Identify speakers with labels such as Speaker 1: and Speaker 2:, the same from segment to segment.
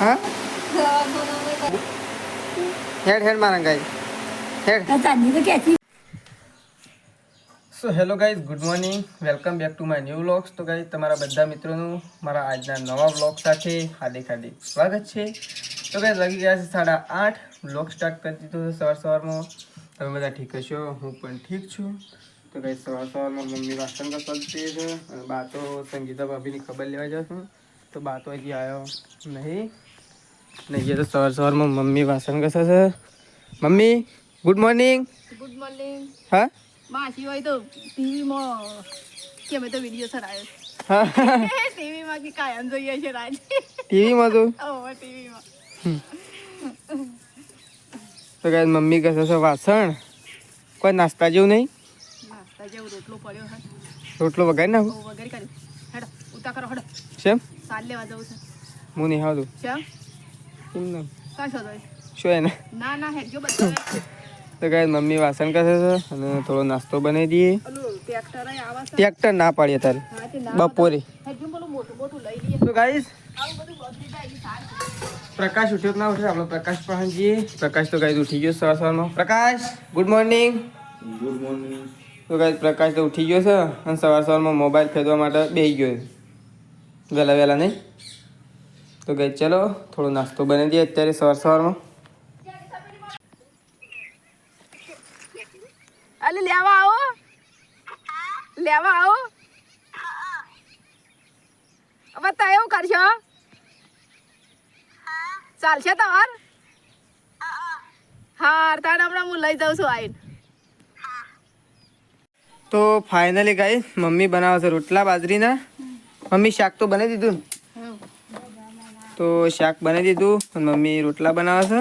Speaker 1: હા hey hey મારા guys hey so hello guys, good morning, welcome back to my new vlogs. તો guys, તમારા બધા મિત્રોનું મારા આજના નવા વ્લોગ સાથે હાર્દિક સ્વાગત છે. તો ગાઈઝ, વાગી ગયા છે 8:30. વ્લોગ સ્ટાર્ટ કરી દીધો છે સવારમાં. તમે બધા ઠીક હશો, હું પણ ઠીક છું. તો ગાઈઝ, સવારમાં મમ્મી વાસણ કરતી છે અને બા તો સંગીતા ભાભીની ખબર લેવા જાવ છું. તો બા તો હજી આવ્યો નહીં. નહીં તો સવારમાં મમ્મી વાસણ ઘસે છે. Mummy good morning.
Speaker 2: Good morning.
Speaker 1: હા
Speaker 2: માસી હોય તો ટીવીમાં કે મેં તો વિડીયો સરાયો
Speaker 1: હા
Speaker 2: ટીવીમાં કે કાયમ જોઈએ છે રાજ
Speaker 1: ટીવીમાં તો
Speaker 2: ટીવીમાં
Speaker 1: તો ગાઈસ મમ્મી કહે છે વાસણ કોઈ નાસ્તા જેવું નહીં.
Speaker 2: નાસ્તા જેવું રોટલો પડ્યો હે.
Speaker 1: રોટલો વગાડી નાખો.
Speaker 2: વગાડી કાઢ્યો. હેડો ઉતા કરો હેડો.
Speaker 1: શેમ
Speaker 2: સાલ લેવા જવું છે.
Speaker 1: હું નહીં આવતું.
Speaker 2: શેમ
Speaker 1: કેમ ના
Speaker 2: કાં છો તો
Speaker 1: શું એને
Speaker 2: ના હેડજો બધો
Speaker 1: તો ગાઈસ મમ્મી વાસણ કરે છે અને થોડો નાસ્તો બનાવી દઈએ.
Speaker 2: ટ્રેક્ટર આવે છે.
Speaker 1: ટ્રેક્ટર ના પાડીએ તારે બપોરે.
Speaker 2: હેડજો બોલું મોટું લઈ લઈએ.
Speaker 1: તો ગાઈસ
Speaker 2: આવું બધું બગડી જાય સાર.
Speaker 1: પ્રકાશ ઉઠ્યો કે ના ઉઠ્યો? આપણે પ્રકાશ પણ જઈએ. પ્રકાશ તો ગાઈસ ઉઠી ગયો સવારમાં. પ્રકાશ ગુડ મોર્નિંગ.
Speaker 3: Good morning.
Speaker 1: તો ગાઈસ પ્રકાશ તો ઉઠી ગયો છે અને સવારમાં મોબાઈલ ખરીદવા માટે બેસી ગયો વહેલા નહીં. તો ગાઈસ ચલો થોડો નાસ્તો બનાવી દઈએ અત્યારે સવારમાં.
Speaker 2: અલે લેવા આવો હવે તો એવું કરશો ચાલશે તમાર હા તાર હમણાં હું લઈ જાઉં છું આઈને.
Speaker 1: તો ફાઇનલી ગાઈસ મમ્મી બનાવે છે રોટલા બાજરીના. મમ્મી શાક તો બનાવી દીધું ને? તો શાક બનાવી દીધું અને મમ્મી રોટલા બનાવે છે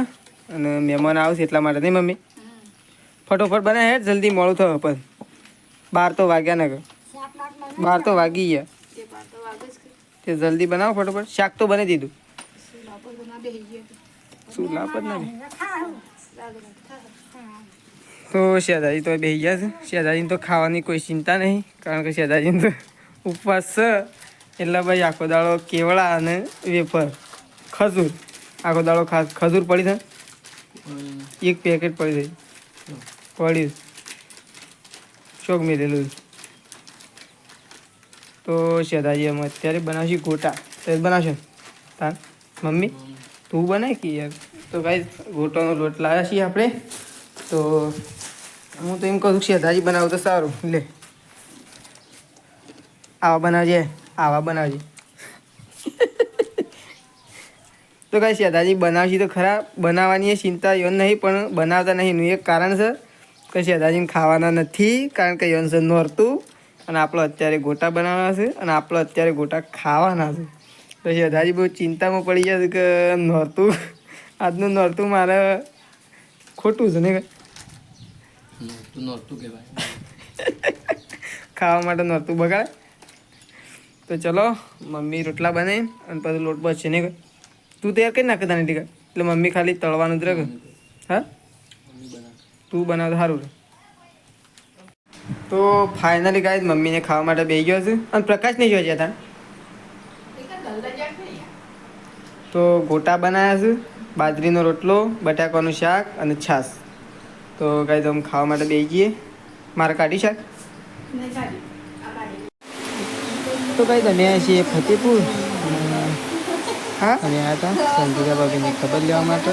Speaker 1: અને મહેમાન આવશે એટલા માટે નહીં મમ્મી? ફટોફટ બનાવે હેડ, જલ્દી મોડું થયું પણ 12 તો વાગ્યા ને 12 તો વાગી ગયા. તે જલ્દી બનાવો ફટોફટ. શાક તો બનાવી દીધું. શું લાપત ના તો શેજાજી તો બેસી ગયા છે. શેજાજીને તો ખાવાની કોઈ ચિંતા નહીં કારણ કે શેજાજીને તો ઉપવાસ છે. એટલે ભાઈ આખો દાડો કેવડા અને વેફર ખજૂર આખો દાડો ખજૂર પડી છે. એક પેકેટ પડી પડ્યું શોખ મેળેલું. તો શેજાજી અમે અત્યારે બનાવશું ગોટા. તો બનાવશો તાર મમ્મી તું બનાય કે યાર? તો ભાઈ ગોટાનો લોટ લાવ્યા છીએ આપણે. તો હું તો એમ કહું શેજાજી બનાવું તો સારું. લે આવા બનાવજે. તો કાંઈ શેજાજી બનાવશી તો ખરા. બનાવવાની ચિંતા યોન નહીં પણ બનાવતા નહીં એનું એક કારણ છે કે શેજાજીને ખાવાના નથી કારણ કે યોન છે નોરતું અને આપણે અત્યારે ગોટા બનાવવાના છે અને આપણે અત્યારે ગોટા ખાવાના છે. તો શેજાજી બહુ ચિંતામાં પડી ગયા છે કે નોરતું આજનું નોરતું મારે ખોટું છે ને
Speaker 3: નોરતું કહેવાય.
Speaker 1: ખાવા માટે નોરતું બગાડે. તો ચલો મમ્મી રોટલા બનાવી અને પછી લોટ બચશે નહીં. તું તૈયાર કરી નાખે તાની ટીકા એટલે મમ્મી ખાલી તળવાનું જ રહે. હા તું બનાવ તો સારું રહે. તો ફાઇનલી ગાઈસ મમ્મીને ખાવા માટે બેસી ગયો છે અને પ્રકાશ નહીં જોઈ જતા. તો ગોટા બનાવ્યા છે, બાજરીનો રોટલો, બટાકાનું શાક અને છાશ. તો ગાઈસ અમે ખાવા માટે બેસી જઈએ. મારે કાઢી શાક. તો ગાઈસ અમે આવ્યા છીએ ફતેપુર. હા અમે આવ્યા હતા સંગીતા ભાભીની ખબર લેવા માટે.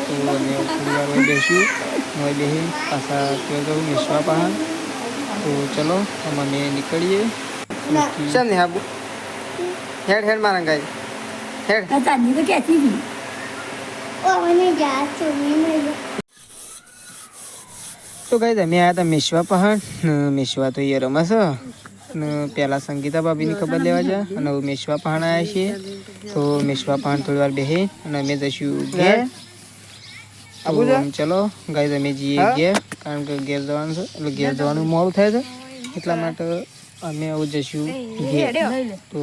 Speaker 1: તો અમે થોડી વાર બેસ્યું બેસી પાછા ત્યાં જવું મેસવા પહાડ. તો ચલો અમે નીકળીએ. ચાલ ને હા હેડ મારા ગાઈ હેડ. તો ગાઈસ અમે આવ્યા હતા મેસવા પહાડ. મેસવા તો એ રમસ અને પહેલાં સંગીતા ભાભીની ખબર લેવા જાય અને હવે મેસવા પહાડ આવ્યા છીએ. તો મેસવા પહાડ થોડી વાર બેસી અને અમે જઈશું ઘેર. ચલો ગાઈસ અમે જઈએ ઘેર કારણ કે ઘેર જવાનું છે એટલે ઘેર જવાનું મોડું થાય છે એટલા માટે અમે હવે જઈશું ઘેર. તો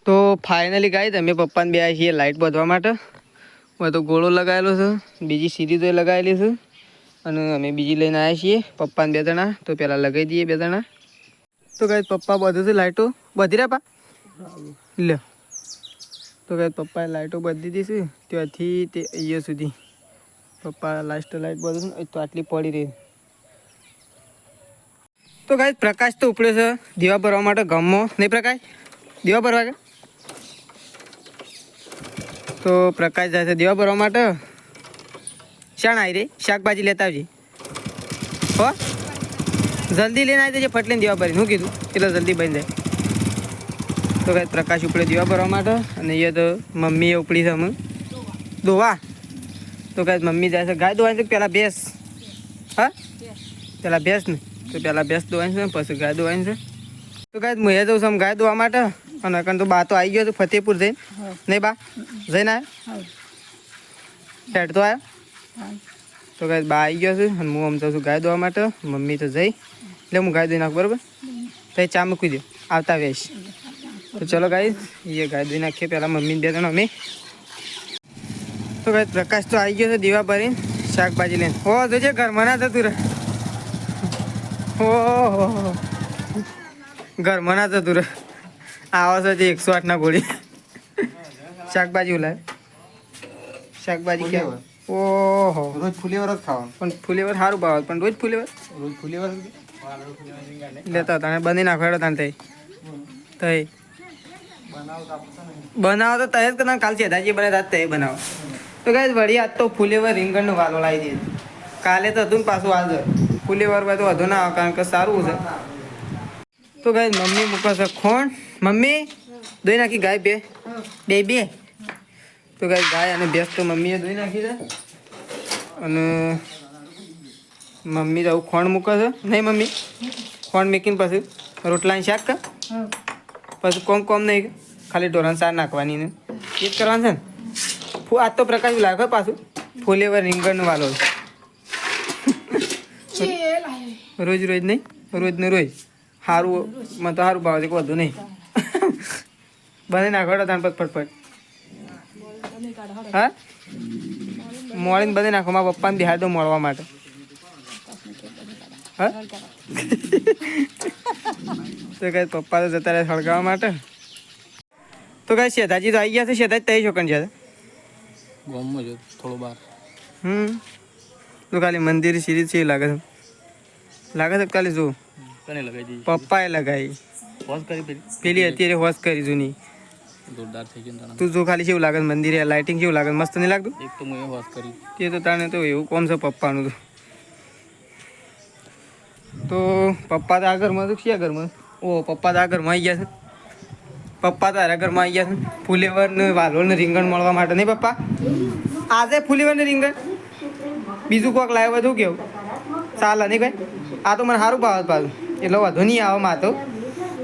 Speaker 1: તો ફાઇનલી ગાઈસ અમે પપ્પાને બે આવ્યા છીએ લાઇટ બાંધવા માટે. મેં તો ગોળો લગાવેલો છે, બીજી સીરી તો લગાવેલી છે અને અમે બીજી લઈને આવ્યા છીએ પપ્પાને 2 જણા. તો પહેલાં લગાવી દઈએ 2 જણા. તો ગાઈસ પપ્પા બધું છે લાઈટો બધી રહ્યા પા લે તો ગાઈસ પપ્પાએ લાઈટો બધી દીધી છે ત્યાંથી તે અહીંયા સુધી પપ્પા લાસ્ટ લાઈટ બધું છે તો આટલી પડી રહી તો ગાઈસ પ્રકાશ તો ઉપડ્યો છે દીવા ભરવા માટે ગામમાં નહીં પ્રકાશ દીવા ભરવા કે તો પ્રકાશ જાય છે દીવા ભરવા માટે શાણ આવી રહી શાકભાજી લેતા આવજે હો જલ્દી લઈને આવી જજે ફટ લઈને દીવા ભરીને હું કીધું એટલે જલ્દી બની જાય તો કાંઈ પ્રકાશ ઉપડે દીવા ભરવા માટે અને અહીંયા તો મમ્મીએ ઉપડી છે અમે દોવા તો કાંઈ મમ્મી જાય છે ગાય દોવાની છે પહેલાં ભેંસ હા પહેલાં ભેંસ ને તો પહેલાં ભેંસ દોવાની છે પછી ગાય દોવાની છે તો કાંઈ હું એ જઉં છું ગાય દોવા માટે અને અકન તો બા તો આવી ગયો છે ફતેપુર જઈને નહીં બા જઈને આવ્યો હેડ તો આવ્યો તો કાંઈ બા આવી ગયો છે અને હું આમ જાઉં છું ગાય દોવા માટે મમ્મી તો જઈ એટલે હું ગાય દોઈ નાખું બરાબર તો ચા મૂકી દો આવતા વેશ તો ચલો ગાય એ ગાય દોઈ નાખીએ પહેલાં મમ્મીને બે જણ અમે તો કાંઈ પ્રકાશ તો આવી ગયો છે દીવા ભરીને શાકભાજી લઈને હો જોજે ઘરમાં ના જતું રહે હો ઘરમાં ના જતું રહે આવો છે 108 ના ગોળી શાકભાજી ઉલાય શાકભાજી ક્યાં ઓહો
Speaker 3: રોજ ફુલેવર જ ખાવાનું
Speaker 1: પણ ફુલેવર સારું ભાવે પણ રોજ ફુલેવર
Speaker 3: રોજ ફુલેવર
Speaker 1: લેતા તને બની નાખો તને થઈ થઈ બનાવો તો તય જ કે કાલ છે દાજી બને રાત તય બનાવો તો ગાય વળી આજ તો ફુલેવર રીંગણનો વાલો લાવી દે કાલે તો હતું ને પાછું આજ ફુલેવર બધું વધુ ના આવે કારણ કે સારું છે તો ગાય મમ્મી મૂકે છે ખોણ મમ્મી દોઈ નાખી ગાય બે તો ગાય અને ભેંસ તો મમ્મીએ દોઈ નાખી છે અને મમ્મી તો ખોણ મૂકે છે નહીં મમ્મી ખોણ મૂકીને પછી રોટલાની શાક કા પછી કોમ નહીં ખાલી ઢોરણ સાર નાખવાની ને એ જ કરવાનું છે ને આજ તો પ્રકાશ લાગે પાછું ફુલેવર રીંગણનો વાલો રોજ નહીં રોજને રોજ સારું મને તો સારું ભાવે છે કે વધુ નહીં બને નાખો તાન ફટફટ હા મોડીને બધી નાખો મારા પપ્પાને બિહાર દો મળવા માટે હા તો કઈ પપ્પા તો જતા રહે સળગાવવા માટે તો કઈ શેતાજી તો આવી ગયા છે શેતાજી તઈ છોકન છે
Speaker 3: ગામમાં જો થોડો બહાર
Speaker 1: તો ખાલી મંદિર સિરીઝ છે લાગે છે ખાલી જો
Speaker 3: તને લગાવી દીધી
Speaker 1: પપ્પાએ લગાવી
Speaker 3: વોશ કરી
Speaker 1: પેલી અત્યારે હોશ કરી જૂની
Speaker 3: જોરદાર થઈ ગયું
Speaker 1: તું જો ખાલી કેવું લાગે મંદિરે લાઇટિંગ કેવું લાગે મસ્ત નહીં લાગતું
Speaker 3: એક તો મેં વોશ કરી
Speaker 1: તે તો તાણે તો એવું કોમ છે પપ્પાનું તો પપ્પા તો આ ઘરમાં તો ક્યાં ઘરમાં ઓ પપ્પા તો આ ઘરમાં આવી ગયા છે પપ્પા તારા ઘરમાં આવી ગયા છે ફુલેવર ને વાલોળ ને રીંગણ મળવા માટે નહીં પપ્પા આજે ફુલેવર ને રીંગણ બીજું કોઈક લાવ્યો હતું કેવું ચાલે નહીં ભાઈ આ તો મને સારું ભાવે પાછું એટલે વધુ નહીં આવે માં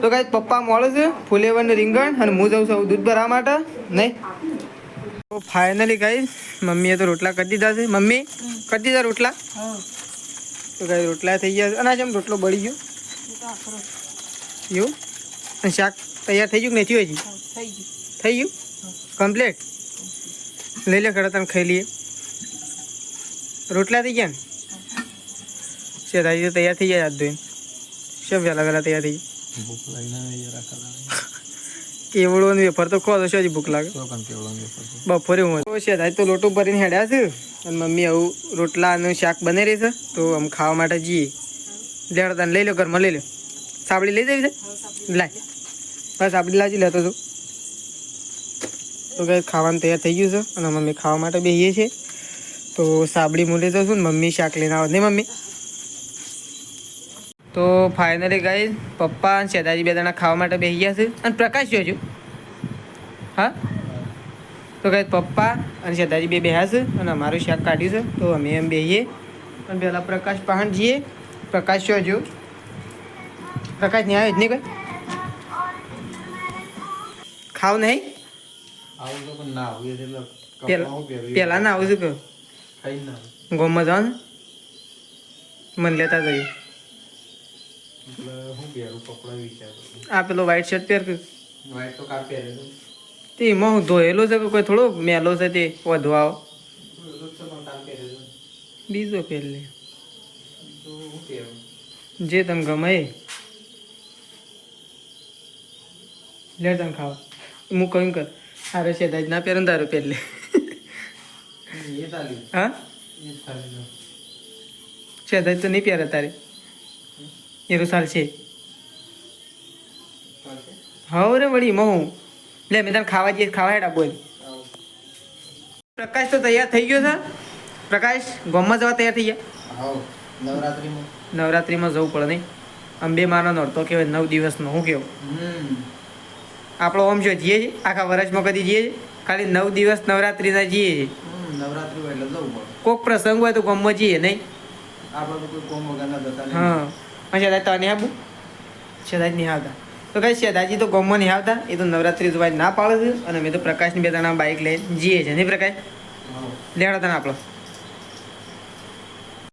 Speaker 1: તો કાંઈ પપ્પા મળે છે ફુલેવર ને રીંગણ અને હું જાઉં છું દૂધ ભરવા માટે નહીં તો ફાઇનલી કાંઈ મમ્મીએ તો રોટલા કરી દીધા છે મમ્મી કરી દીધા રોટલા તો કાંઈ રોટલા થઈ ગયા છે અને આજે આમ રોટલો બળી ગયો એવું અને શાક તૈયાર થઈ ગયું કે નથી હજી થઈ ગયું કમ્પ્લીટ લઈ લે ખરા તને ખાઈ લઈએ રોટલા થઈ ગયા ને શેતાજી તો તૈયાર થઈ ગયા યાદ ધોઈને શું વહેલા તૈયાર થઈ ગયા
Speaker 3: ભૂખ લાગીને રાખેલા
Speaker 1: કેવડો ને વેફર તો ખો તો હજી ભૂખ લાગે બપોરે હું તો શેતાજી તો લોટો ભરીને હેડ્યા છે અને મમ્મી આવું રોટલા અને શાક બની રહી છે તો આમ ખાવા માટે જઈએ લેડતા લઈ લો ઘરમાં લઈ લો સાબડી લઈ જવી છે લાય બસ સાબડી લાજી લેતો છું તો કંઈ ખાવાનું તૈયાર થઈ ગયું છે અને મમ્મી ખાવા માટે બેસીએ છીએ તો સાબડી હું લઈ જાઉં છું ને મમ્મી શાક લઈને આવે નહીં મમ્મી તો ફાઇનલી ગાઈઝ પપ્પા અને શેતાજી બે જણા ખાવા માટે બેસી ગયા છે અને પ્રકાશ જોજો હા તો ગાઈઝ પપ્પા અને શેતાજી બે બેહ્યા છે અને અમારું શાક કાઢ્યું છે તો અમે એમ બેસીએ અને પહેલાં પ્રકાશ પહાણ જઈએ પ્રકાશ જોજો પ્રકાશ નહીં આવ્યો જ નહીં કોઈ ખાવ નહીં
Speaker 3: આવું તો પણ ના હોય
Speaker 1: પહેલાં ના આવું છું કે
Speaker 3: ખાઈ ના
Speaker 1: ગોમાં જાઓ ને મને લેતા ગયું
Speaker 3: એટલે હું પહેરું કપડા વિચાર
Speaker 1: આ પેલો વ્હાઈટ શર્ટ પહેર કે
Speaker 3: વાઈટ તો કાપ પહેરે
Speaker 1: તે એમાં હું ધોયેલો છે કે કોઈ થોડો મેલો છે તે વધુ આવો બીજો પહેર લે
Speaker 3: તો હું પહેરું
Speaker 1: જે તને ગમે એ લે તને ખાવા હું કહ્યું કર હારે છે દાજ ના પહેર તારું પહેર લે
Speaker 3: એ ચાલી
Speaker 1: હા
Speaker 3: એ ચાલી
Speaker 1: છે દાજ તો નહીં પહેરે તારે એ તો સાલ છે હા રે વળી હું લે મેં તને ખાવા જઈએ ખાવા હેડા બોલ પ્રકાશ તો તૈયાર થઈ ગયો છે પ્રકાશ ગોમમાં જવા તૈયાર થઈ ગયા
Speaker 3: હા નવરાત્રીમાં
Speaker 1: નવરાત્રિમાં જવું પડે નહીં અંબે માનો નોરતો કહેવાય 9 દિવસનો હું કેવું આપણો ઓમ જો જઈએ છીએ આખા વર્ષમાં કદી જઈએ છીએ ખાલી 9 દિવસ નવરાત્રિના જઈએ છીએ
Speaker 3: નવરાત્રી હોય એટલે જવું પડે
Speaker 1: કોઈક પ્રસંગ હોય તો ગોમમાં જઈએ નહીં
Speaker 3: આપણે તો કોઈ કોમ વગર ના જતા
Speaker 1: હા અને શેદાજ તો નહીં આવું શેદાજ નહીં આવતા તો કઈ શેદાજી તો ગોમમાં નહીં આવતા એ તો નવરાત્રિ જોવા ના પાડે છે અને મેં તો પ્રકાશની બે જણા બાઇક લઈને જઈએ છીએ નહીં પ્રકાશ
Speaker 3: હા
Speaker 1: લેવડો તને આપણો